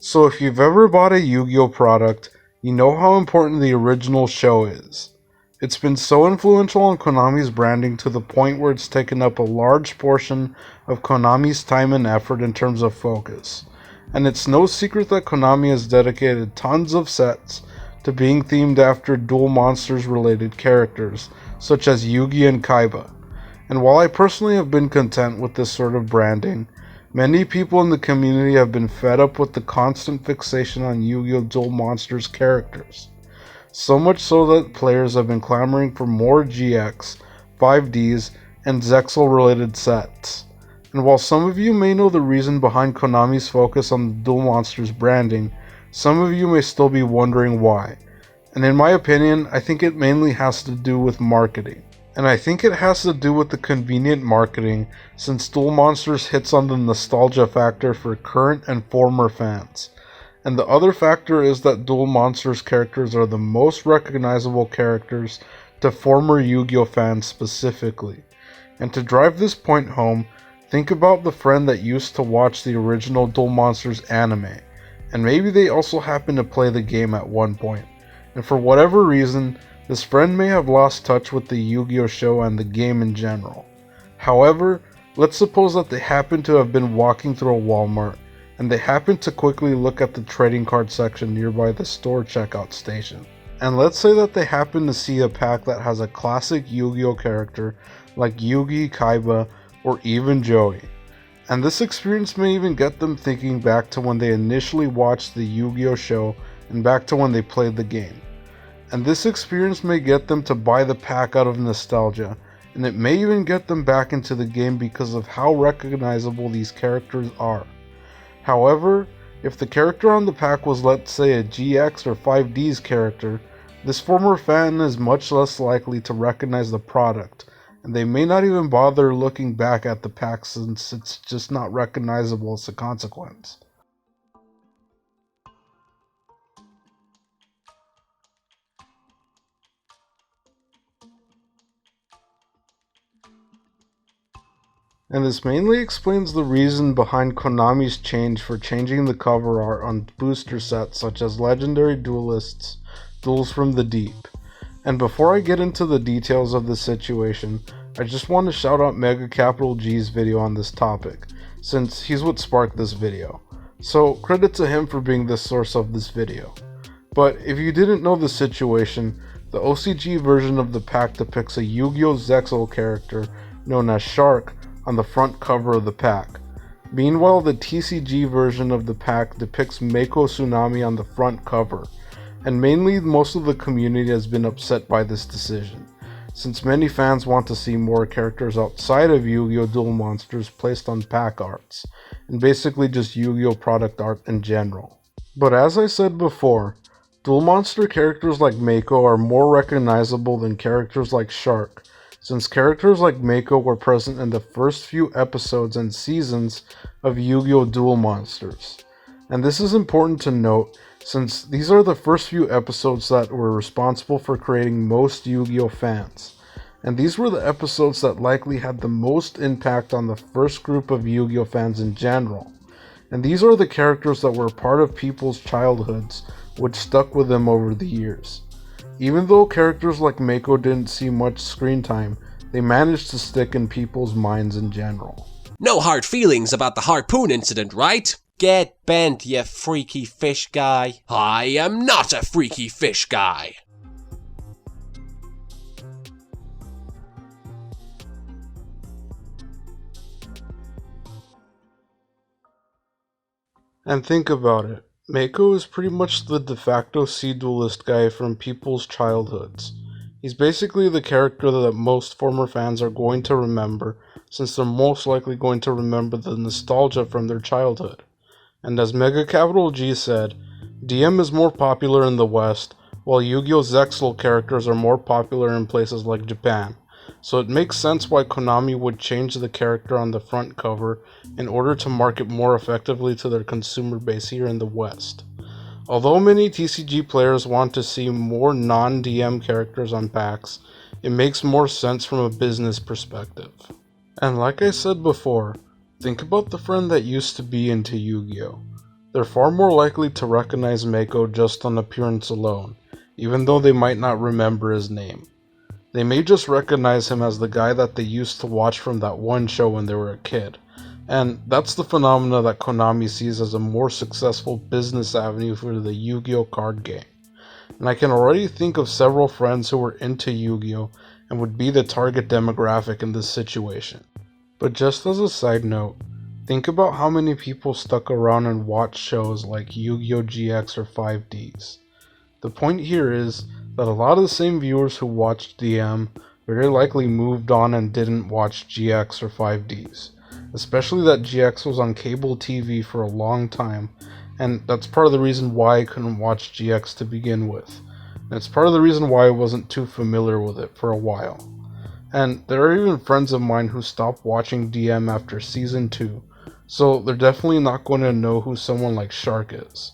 So if you've ever bought a Yu-Gi-Oh product, you know how important the original show is. It's been so influential on Konami's branding to the point where it's taken up a large portion of Konami's time and effort in terms of focus. And it's no secret that Konami has dedicated tons of sets to being themed after Duel Monsters related characters, such as Yugi and Kaiba. And while I personally have been content with this sort of branding, many people in the community have been fed up with the constant fixation on Yu-Gi-Oh! Duel Monsters characters. So much so that players have been clamoring for more GX, 5Ds, and Zexal related sets. And while some of you may know the reason behind Konami's focus on the Duel Monsters branding, some of you may still be wondering why. And in my opinion, I think it mainly has to do with marketing. And I think it has to do with the convenient marketing, since Duel Monsters hits on the nostalgia factor for current and former fans. And the other factor is that Duel Monsters characters are the most recognizable characters to former Yu-Gi-Oh fans specifically. And to drive this point home, think about the friend that used to watch the original Duel Monsters anime, and maybe they also happened to play the game at one point, and for whatever reason, this friend may have lost touch with the Yu-Gi-Oh show and the game in general. However, let's suppose that they happen to have been walking through a Walmart, and they happen to quickly look at the trading card section nearby the store checkout station. And let's say that they happen to see a pack that has a classic Yu-Gi-Oh character like Yugi, Kaiba, or even Joey. And this experience may even get them thinking back to when they initially watched the Yu-Gi-Oh show and back to when they played the game. And this experience may get them to buy the pack out of nostalgia, and it may even get them back into the game because of how recognizable these characters are. However, if the character on the pack was, let's say, a GX or 5Ds character, this former fan is much less likely to recognize the product, and they may not even bother looking back at the pack since it's just not recognizable as a consequence. And this mainly explains the reason behind Konami's change for changing the cover art on booster sets such as Legendary Duelists, Duels from the Deep. And before I get into the details of the situation, I just want to shout out Mega Capital G's video on this topic, since he's what sparked this video. So credit to him for being the source of this video. But if you didn't know the situation, the OCG version of the pack depicts a Yu-Gi-Oh! Zexal character known as Shark on the front cover of the pack. Meanwhile, the TCG version of the pack depicts Mako Tsunami on the front cover, and mainly most of the community has been upset by this decision, since many fans want to see more characters outside of Yu-Gi-Oh! Duel Monsters placed on pack arts, and basically just Yu-Gi-Oh! Product art in general. But as I said before, Duel Monster characters like Mako are more recognizable than characters like Shark, since characters like Mako were present in the first few episodes and seasons of Yu-Gi-Oh! Duel Monsters. And this is important to note, since these are the first few episodes that were responsible for creating most Yu-Gi-Oh! Fans. And these were the episodes that likely had the most impact on the first group of Yu-Gi-Oh! Fans in general. And these are the characters that were part of people's childhoods, which stuck with them over the years. Even though characters like Mako didn't see much screen time, they managed to stick in people's minds in general. No hard feelings about the harpoon incident, right? Get bent, you freaky fish guy. I am not a freaky fish guy. And think about it. Mako is pretty much the de facto sea duelist guy from people's childhoods. He's basically the character that most former fans are going to remember, since they're most likely going to remember the nostalgia from their childhood. And as Mega Capital G said, DM is more popular in the West, while Yu-Gi-Oh! Zexal characters are more popular in places like Japan. So it makes sense why Konami would change the character on the front cover in order to market more effectively to their consumer base here in the West. Although many TCG players want to see more non-DM characters on packs, it makes more sense from a business perspective. And like I said before, think about the friend that used to be into Yu-Gi-Oh! They're far more likely to recognize Mako just on appearance alone, even though they might not remember his name. They may just recognize him as the guy that they used to watch from that one show when they were a kid. And that's the phenomena that Konami sees as a more successful business avenue for the Yu-Gi-Oh card game. And I can already think of several friends who were into Yu-Gi-Oh and would be the target demographic in this situation. But just as a side note, think about how many people stuck around and watched shows like Yu-Gi-Oh GX or 5Ds. The point here is that a lot of the same viewers who watched DM very likely moved on and didn't watch GX or 5Ds. Especially that GX was on cable TV for a long time, and that's part of the reason why I couldn't watch GX to begin with. And it's part of the reason why I wasn't too familiar with it for a while. And there are even friends of mine who stopped watching DM after Season 2, so they're definitely not going to know who someone like Shark is.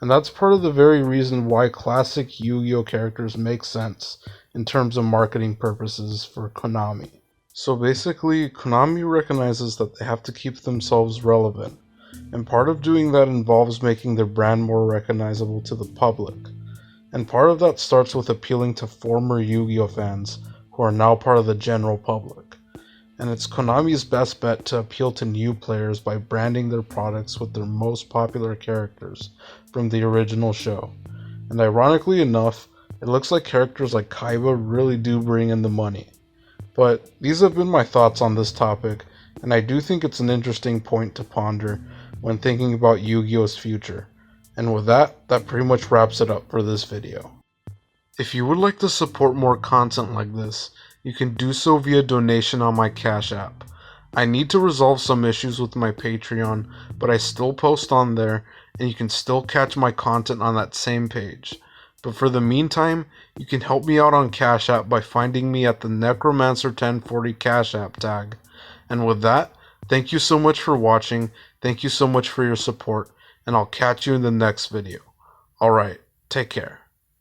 And that's part of the very reason why classic Yu-Gi-Oh characters make sense in terms of marketing purposes for Konami. So basically, Konami recognizes that they have to keep themselves relevant, and part of doing that involves making their brand more recognizable to the public. And part of that starts with appealing to former Yu-Gi-Oh fans who are now part of the general public. And it's Konami's best bet to appeal to new players by branding their products with their most popular characters from the original show. And ironically enough, it looks like characters like Kaiba really do bring in the money. But these have been my thoughts on this topic, and I do think it's an interesting point to ponder when thinking about Yu-Gi-Oh's future. And with that pretty much wraps it up for this video. If you would like to support more content like this, you can do so via donation on my Cash App. I need to resolve some issues with my Patreon, but I still post on there, and you can still catch my content on that same page. But for the meantime, you can help me out on Cash App by finding me at the Necromancer1040 Cash App tag. And with that, thank you so much for watching, thank you so much for your support, and I'll catch you in the next video. Alright, take care.